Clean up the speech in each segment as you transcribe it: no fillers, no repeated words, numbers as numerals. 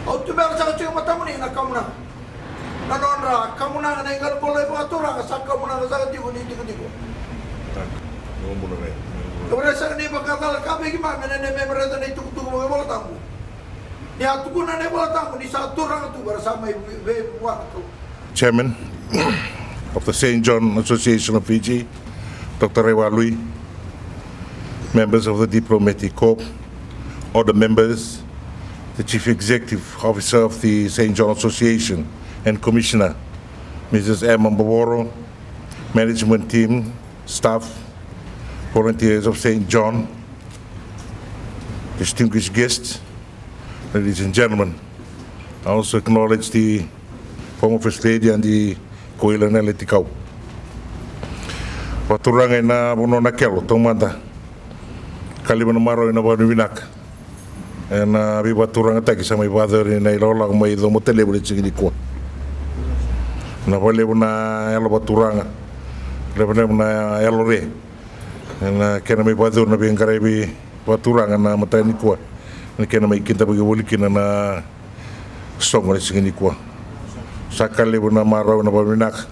O tu mera sa tu mata muni na kamuna. Nanonra kamuna na ingal boleh patura sa kamuna sa ti ko ni ti ko. No muna re. Ora sa ni bakal kami gimana ne member na itu tu mo bola tamu. Ni atu kuna ne bola tamu ni sa turang tu bersama waktu. Chairman of the St. John Association of Fiji, Dr. Ratu, members of the Diplomatic Corps, other members, the Chief Executive Officer of the St. John Association and Commissioner, Mrs. Emma Mbaworo, management team, staff, volunteers of St. John, distinguished guests, ladies and gentlemen. I also acknowledge the former First Lady and the Koila Nele Tikau. Paturanga na bono na kelo tomanda. Kalibana maro na banu winak. Na bi paturanga taki sa mai father na ilola mai do motele bole chingini ko. Na bole na elo paturanga. Lebana na elo re. Na kena mai father na bi ngare bi paturanga na matani ko. Na kena mai kinta bagi boli kina na songo chingini ko. Sakale na maro na babinak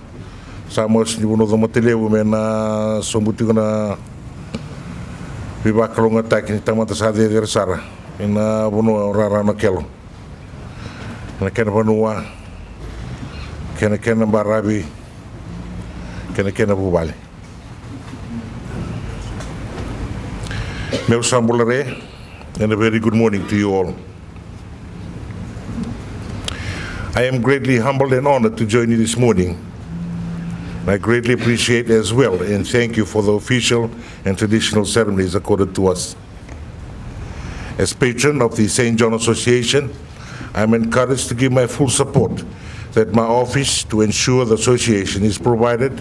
samos ni buno do motelebu me na sombuti na bibakalonga tak ni tamata sa de sara ina buno rara na kelo na kena banua kena barabi kena bubale meu sambulare and a very good morning to you all. I am greatly humbled and honored to join you this morning. I greatly appreciate as well and thank you for the official and traditional ceremonies accorded to us. As patron of the St. John Association, I am encouraged to give my full support that my office to ensure the association is provided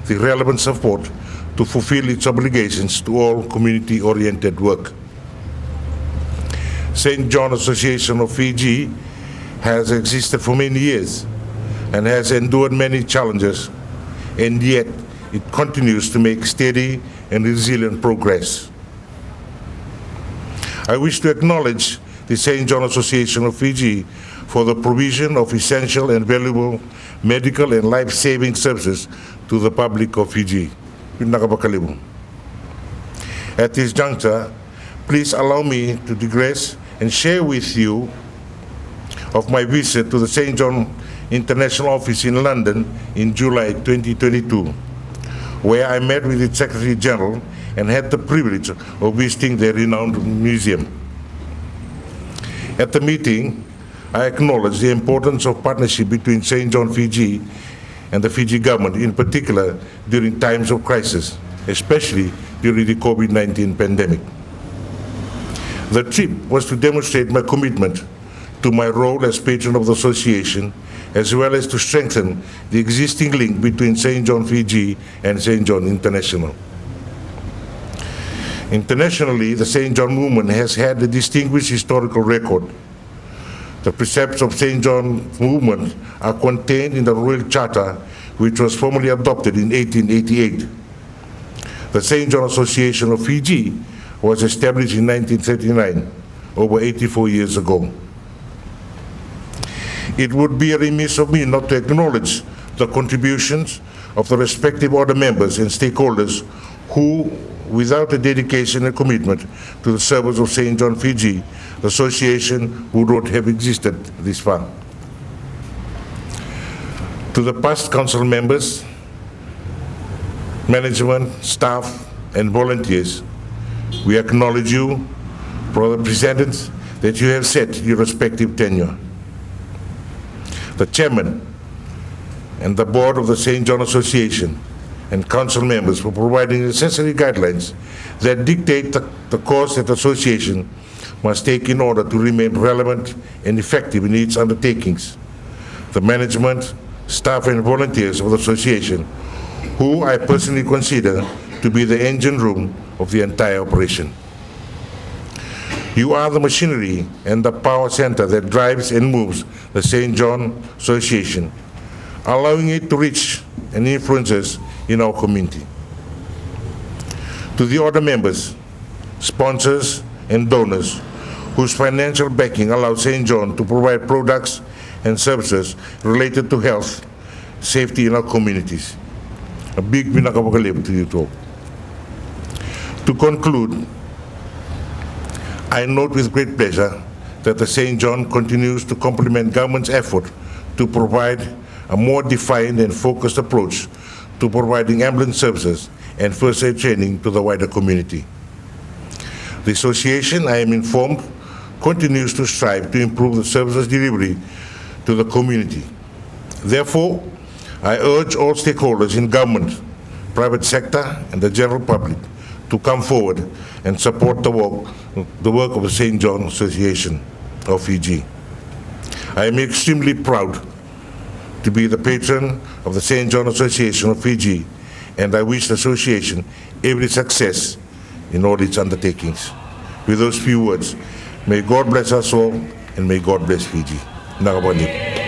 the relevant support to fulfill its obligations to all community-oriented work. St. John Association of Fiji has existed for many years and has endured many challenges, and yet it continues to make steady and resilient progress. I wish to acknowledge the St. John Association of Fiji for the provision of essential and valuable medical and life-saving services to the public of Fiji. At this juncture, please allow me to digress and share with you of my visit to the St. John International Office in London in July 2022, where I met with its Secretary General and had the privilege of visiting their renowned museum. At the meeting, I acknowledged the importance of partnership between St. John Fiji and the Fiji government, in particular during times of crisis, especially during the COVID-19 pandemic. The trip was to demonstrate my commitment to my role as patron of the association, as well as to strengthen the existing link between St. John Fiji and St. John International. Internationally, the St. John movement has had a distinguished historical record. The precepts of St. John movement are contained in the Royal Charter, which was formally adopted in 1888. The St. John Association of Fiji was established in 1939, over 84 years ago. It would be remiss of me not to acknowledge the contributions of the respective order members and stakeholders who, without the dedication and commitment to the service of St. John Fiji, the association would not have existed this far. To the past council members, management, staff, and volunteers, we acknowledge you for the precedents that you have set your respective tenure. The chairman and the board of the St. John Association and council members for providing necessary guidelines that dictate the course that the association must take in order to remain relevant and effective in its undertakings. The management, staff, and volunteers of the association, who I personally consider to be the engine room of the entire operation. You are the machinery and the power center that drives and moves the St. John Association, allowing it to reach and influences in our community. To the other members, sponsors, and donors whose financial backing allows St. John to provide products and services related to health, safety in our communities. A big pinakapakalip to you too. To conclude, I note with great pleasure that the St. John continues to complement government's effort to provide a more defined and focused approach to providing ambulance services and first aid training to the wider community. The association, I am informed, continues to strive to improve the services delivery to the community. Therefore, I urge all stakeholders in government, private sector, and the general public to come forward and support the work of the St. John Association of Fiji. I am extremely proud to be the patron of the St. John Association of Fiji, and I wish the association every success in all its undertakings. With those few words, may God bless us all, and may God bless Fiji. Nakabani.